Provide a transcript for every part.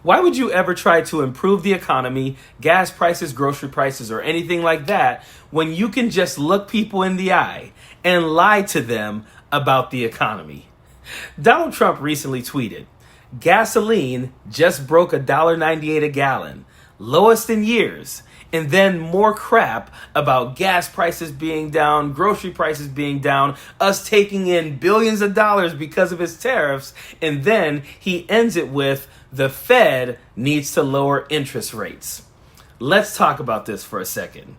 Why would you ever try to improve the economy, gas prices, grocery prices, or anything like that when you can just look people in the eye and lie to them about the economy? Donald Trump recently tweeted, "Gasoline just broke $1.98 a gallon, lowest in years." And then more crap about gas prices being down, grocery prices being down, us taking in billions of dollars because of his tariffs. And then he ends it with, the Fed needs to lower interest rates. Let's talk about this for a second.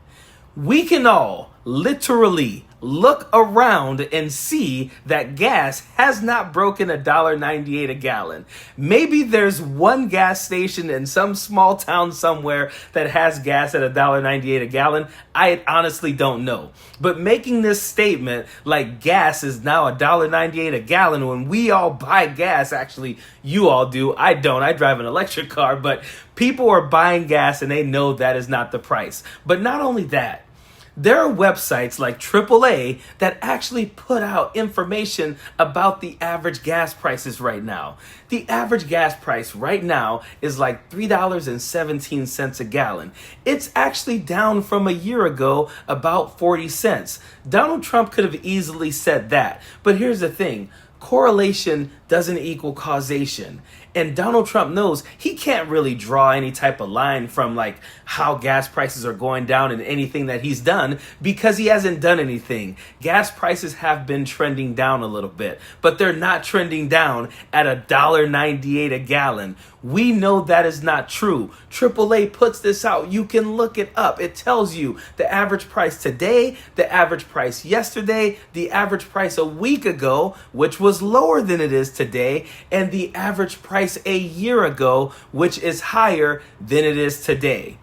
We can all literally look around and see that gas has not broken $1.98 a gallon. Maybe there's one gas station in some small town somewhere that has gas at $1.98 a gallon. I honestly don't know. But making this statement like gas is now $1.98 a gallon when we all buy gas, actually you all do, I don't, I drive an electric car, but people are buying gas and they know that is not the price. But not only that, there are websites like AAA that actually put out information about the average gas prices right now. The average gas price right now is like $3.17 a gallon. It's actually down from a year ago about 40 cents. Donald Trump could have easily said that. But here's the thing. Correlation doesn't equal causation. And Donald Trump knows he can't really draw any type of line from like how gas prices are going down in anything that he's done because he hasn't done anything. Gas prices have been trending down a little bit, but they're not trending down at $1.98 a gallon. We know that is not true. AAA puts this out. You can look it up. It tells you the average price today, the average price yesterday, the average price a week ago, which was lower than it is today, and the average price a year ago, which is higher than it is today.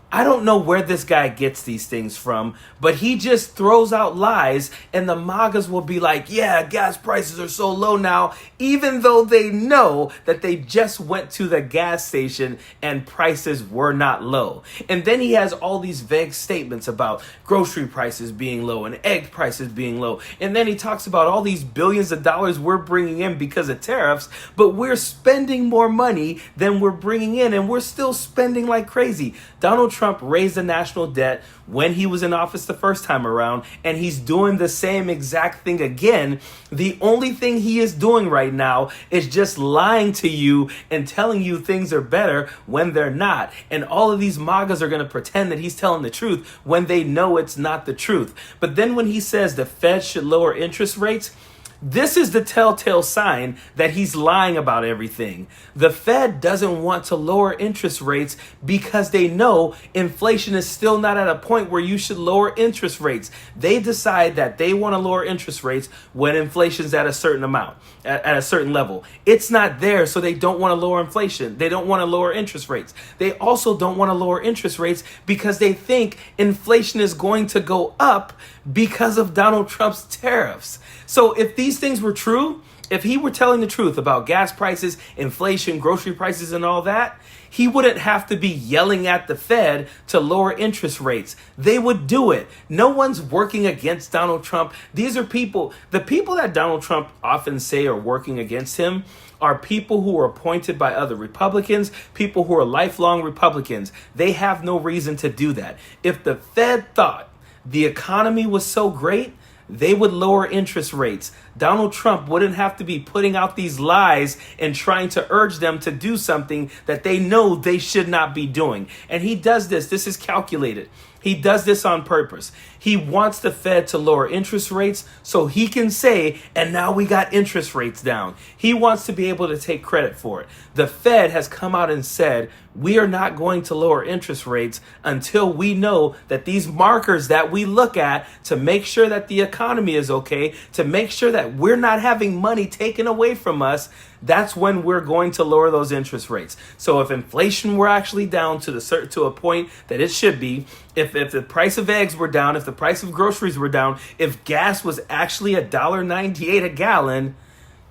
I don't know where this guy gets these things from, but he just throws out lies and the MAGAs will be like, yeah, gas prices are so low now, even though they know that they just went to the gas station and prices were not low. And then he has all these vague statements about grocery prices being low and egg prices being low. And then he talks about all these billions of dollars we're bringing in because of tariffs, but we're spending more money than we're bringing in and we're still spending like crazy. Donald Trump raised the national debt when he was in office the first time around, and he's doing the same exact thing again. The only thing he is doing right now is just lying to you and telling you things are better when they're not. And all of these MAGAs are going to pretend that he's telling the truth when they know it's not the truth. But then when he says the Fed should lower interest rates, this is the telltale sign that he's lying about everything. The Fed doesn't want to lower interest rates because they know inflation is still not at a point where you should lower interest rates. They decide that they want to lower interest rates when inflation's at a certain amount, at a certain level. It's not there, so they don't want to lower inflation. They don't want to lower interest rates. They also don't want to lower interest rates because they think inflation is going to go up because of Donald Trump's tariffs. So if these things were true, if he were telling the truth about gas prices, inflation, grocery prices, and all that, he wouldn't have to be yelling at the Fed to lower interest rates. They would do it. No one's working against Donald Trump. These are people, the people that Donald Trump often say are working against him are people who are appointed by other Republicans, people who are lifelong Republicans. They have no reason to do that. If the Fed thought the economy was so great, they would lower interest rates. Donald Trump wouldn't have to be putting out these lies and trying to urge them to do something that they know they should not be doing. And he does this. This is calculated. He does this on purpose. He wants the Fed to lower interest rates so he can say, and now we got interest rates down. He wants to be able to take credit for it. The Fed has come out and said, we are not going to lower interest rates until we know that these markers that we look at to make sure that the economy is okay, to make sure that we're not having money taken away from us, that's when we're going to lower those interest rates. So if inflation were actually down to a point that it should be, if the price of eggs were down, if the price of groceries were down, if gas was actually $1.98 a gallon,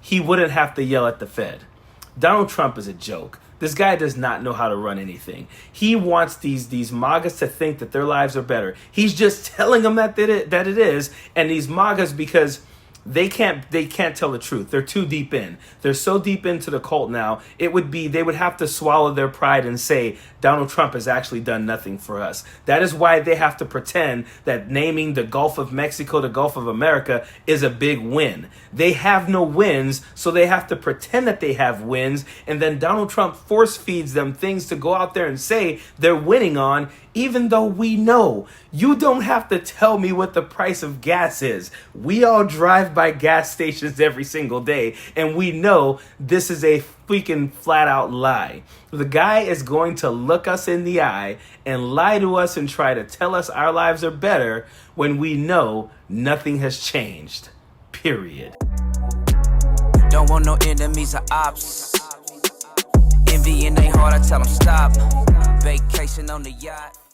he wouldn't have to yell at the Fed. Donald Trump is a joke. This guy does not know how to run anything. He wants these MAGAs to think that their lives are better. He's just telling them that it is. And these MAGAs, because they can't tell the truth. They're too deep in. They're so deep into the cult now. They would have to swallow their pride and say Donald Trump has actually done nothing for us. That is why they have to pretend that naming the Gulf of Mexico the Gulf of America is a big win. They have no wins, so they have to pretend that they have wins, and then Donald Trump force feeds them things to go out there and say they're winning on, even though we know. You don't have to tell me what the price of gas is. We all drive by gas stations every single day, and we know this is a freaking flat out lie. The guy is going to look us in the eye and lie to us and try to tell us our lives are better when we know nothing has changed. Period. Don't want no enemies or ops. Envy in their heart, I tell them stop. Vacation on the yacht.